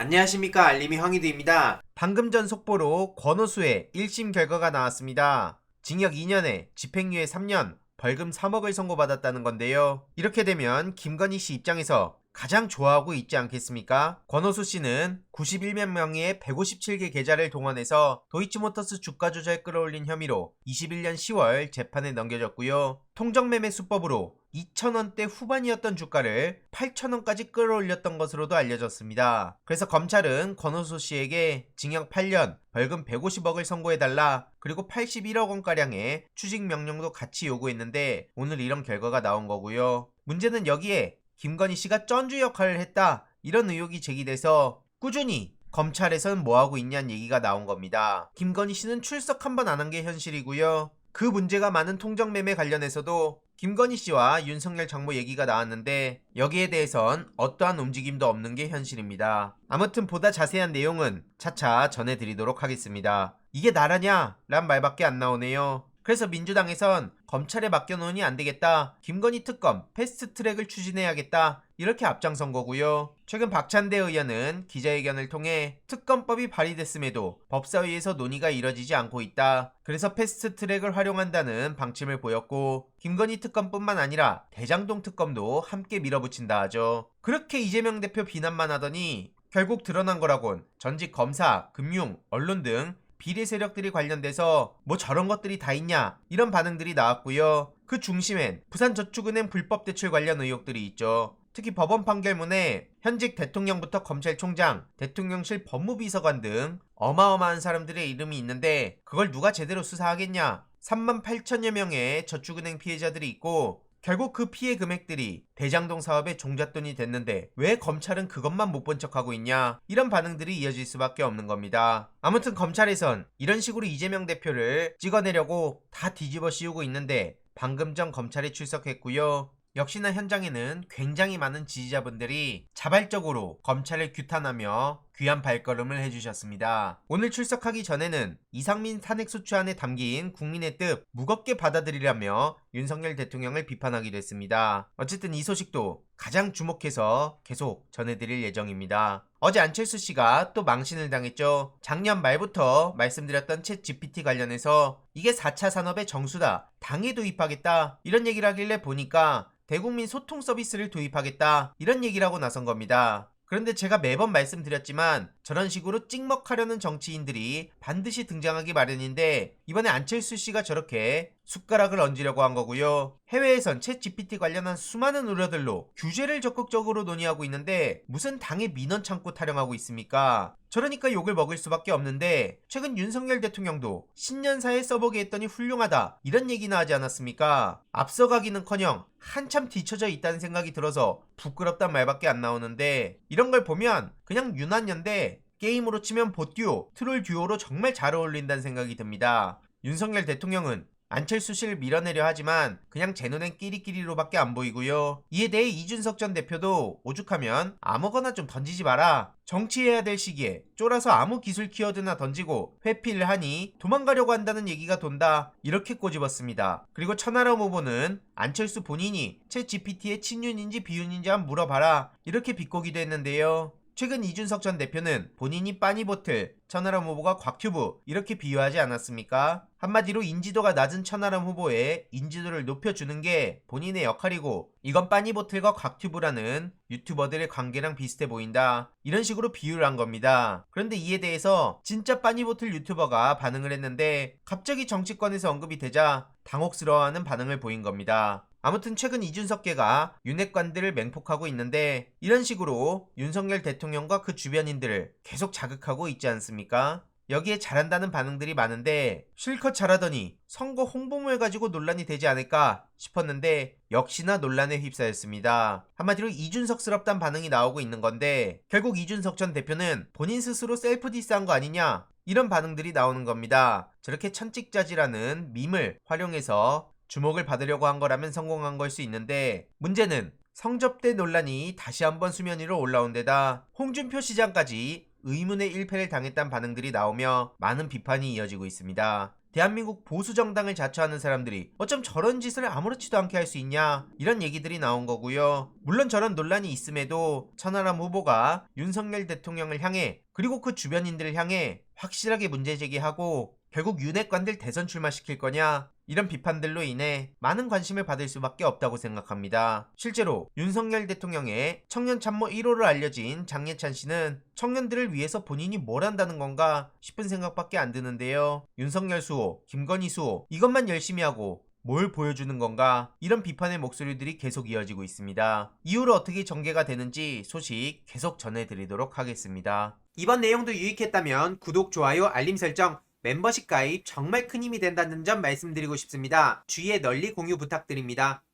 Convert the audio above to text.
안녕하십니까, 알림이 황희두입니다. 방금 전 속보로 권오수의 1심 결과가 나왔습니다. 징역 2년에 집행유예 3년, 벌금 3억을 선고받았다는 건데요. 이렇게 되면 김건희 씨 입장에서 가장 좋아하고 있지 않겠습니까? 권오수 씨는 91만 명의 157개 계좌를 동원해서 도이치모터스 주가 조작을 끌어올린 혐의로 21년 10월 재판에 넘겨졌고요. 통정매매 수법으로 2,000원대 후반이었던 주가를 8,000원까지 끌어올렸던 것으로도 알려졌습니다. 그래서 검찰은 권오수 씨에게 징역 8년, 벌금 150억을 선고해달라, 그리고 81억 원가량의 추징 명령도 같이 요구했는데 오늘 이런 결과가 나온 거고요. 문제는 여기에 김건희 씨가 쩐주 역할을 했다, 이런 의혹이 제기돼서 꾸준히 검찰에서는 뭐하고 있냐는 얘기가 나온 겁니다. 김건희 씨는 출석 한 번 안 한 게 현실이고요. 그 문제가 많은 통정매매 관련해서도 김건희 씨와 윤석열 정모 얘기가 나왔는데 여기에 대해선 어떠한 움직임도 없는 게 현실입니다. 아무튼 보다 자세한 내용은 차차 전해드리도록 하겠습니다. 이게 나라냐? 란 말밖에 안 나오네요. 그래서 민주당에선 검찰에 맡겨놓으니 안되겠다, 김건희 특검 패스트트랙을 추진해야겠다, 이렇게 앞장선 거고요. 최근 박찬대 의원은 기자회견을 통해 특검법이 발의됐음에도 법사위에서 논의가 이뤄지지 않고 있다, 그래서 패스트트랙을 활용한다는 방침을 보였고, 김건희 특검뿐만 아니라 대장동 특검도 함께 밀어붙인다 하죠. 그렇게 이재명 대표 비난만 하더니 결국 드러난 거라곤 전직 검사, 금융, 언론 등 비리 세력들이 관련돼서 뭐 저런 것들이 다 있냐, 이런 반응들이 나왔고요. 그 중심엔 부산저축은행 불법 대출 관련 의혹들이 있죠. 특히 법원 판결문에 현직 대통령부터 검찰총장, 대통령실 법무비서관 등 어마어마한 사람들의 이름이 있는데 그걸 누가 제대로 수사하겠냐. 3만 8천여 명의 저축은행 피해자들이 있고 결국 그 피해 금액들이 대장동 사업의 종잣돈이 됐는데 왜 검찰은 그것만 못 본 척하고 있냐, 이런 반응들이 이어질 수밖에 없는 겁니다. 아무튼 검찰에선 이런 식으로 이재명 대표를 찍어내려고 다 뒤집어 씌우고 있는데 방금 전 검찰에 출석했고요. 역시나 현장에는 굉장히 많은 지지자분들이 자발적으로 검찰을 규탄하며 귀한 발걸음을 해주셨습니다. 오늘 출석하기 전에는 이상민 탄핵소추안에 담긴 국민의 뜻 무겁게 받아들이라며 윤석열 대통령을 비판하기도 했습니다. 어쨌든 이 소식도 가장 주목해서 계속 전해드릴 예정입니다. 어제 안철수 씨가 또 망신을 당했죠. 작년 말부터 말씀드렸던 챗 GPT 관련해서 이게 4차 산업의 정수다, 당에 도입하겠다, 이런 얘기를 하길래 보니까 대국민 소통 서비스를 도입하겠다, 이런 얘기를 하고 나선 겁니다. 그런데 제가 매번 말씀드렸지만 저런 식으로 찍먹하려는 정치인들이 반드시 등장하기 마련인데 이번에 안철수 씨가 저렇게 숟가락을 얹으려고 한 거고요. 해외에선 챗 GPT 관련한 수많은 우려들로 규제를 적극적으로 논의하고 있는데 무슨 당의 민원 창고 타령하고 있습니까? 저러니까 욕을 먹을 수밖에 없는데 최근 윤석열 대통령도 신년사에 써보게 했더니 훌륭하다, 이런 얘기나 하지 않았습니까? 앞서가기는커녕 한참 뒤처져 있다는 생각이 들어서 부끄럽단 말밖에 안 나오는데 이런 걸 보면 그냥 유난연대, 게임으로 치면 보듀오, 트롤 듀오로 정말 잘 어울린다는 생각이 듭니다. 윤석열 대통령은 안철수 씨를 밀어내려 하지만 그냥 제 눈엔 끼리끼리로밖에 안 보이고요. 이에 대해 이준석 전 대표도 오죽하면 아무거나 좀 던지지 마라, 정치해야 될 시기에 쫄아서 아무 기술 키워드나 던지고 회피를 하니 도망가려고 한다는 얘기가 돈다, 이렇게 꼬집었습니다. 그리고 천하람 후보는 안철수 본인이 챗 GPT의 친윤인지 비윤인지 한번 물어봐라, 이렇게 비꼬기도 했는데요. 최근 이준석 전 대표는 본인이 빠니보틀, 천하람 후보가 곽튜브, 이렇게 비유하지 않았습니까? 한마디로 인지도가 낮은 천하람 후보의 인지도를 높여주는 게 본인의 역할이고 이건 빠니보틀과 곽튜브라는 유튜버들의 관계랑 비슷해 보인다, 이런 식으로 비유를 한 겁니다. 그런데 이에 대해서 진짜 빠니보틀 유튜버가 반응을 했는데 갑자기 정치권에서 언급이 되자 당혹스러워하는 반응을 보인 겁니다. 아무튼 최근 이준석계가 윤핵관들을 맹폭하고 있는데 이런 식으로 윤석열 대통령과 그 주변인들을 계속 자극하고 있지 않습니까? 여기에 잘한다는 반응들이 많은데 실컷 잘하더니 선거 홍보물 가지고 논란이 되지 않을까 싶었는데 역시나 논란에 휩싸였습니다. 한마디로 이준석스럽단 반응이 나오고 있는 건데 결국 이준석 전 대표는 본인 스스로 셀프 디스한 거 아니냐, 이런 반응들이 나오는 겁니다. 저렇게 천직자지라는 밈을 활용해서 주목을 받으려고 한 거라면 성공한 걸 수 있는데 문제는 성접대 논란이 다시 한번 수면 위로 올라온 데다 홍준표 시장까지 의문의 일패를 당했다는 반응들이 나오며 많은 비판이 이어지고 있습니다. 대한민국 보수 정당을 자처하는 사람들이 어쩜 저런 짓을 아무렇지도 않게 할 수 있냐, 이런 얘기들이 나온 거고요. 물론 저런 논란이 있음에도 천하람 후보가 윤석열 대통령을 향해 그리고 그 주변인들을 향해 확실하게 문제 제기하고 결국 윤핵관들 대선 출마시킬 거냐, 이런 비판들로 인해 많은 관심을 받을 수밖에 없다고 생각합니다. 실제로 윤석열 대통령의 청년 참모 1호로 알려진 장예찬 씨는 청년들을 위해서 본인이 뭘 한다는 건가 싶은 생각밖에 안 드는데요. 윤석열 수호, 김건희 수호, 이것만 열심히 하고 뭘 보여주는 건가, 이런 비판의 목소리들이 계속 이어지고 있습니다. 이후로 어떻게 전개가 되는지 소식 계속 전해드리도록 하겠습니다. 이번 내용도 유익했다면 구독, 좋아요, 알림 설정, 멤버십 가입 정말 큰 힘이 된다는 점 말씀드리고 싶습니다. 주위에 널리 공유 부탁드립니다.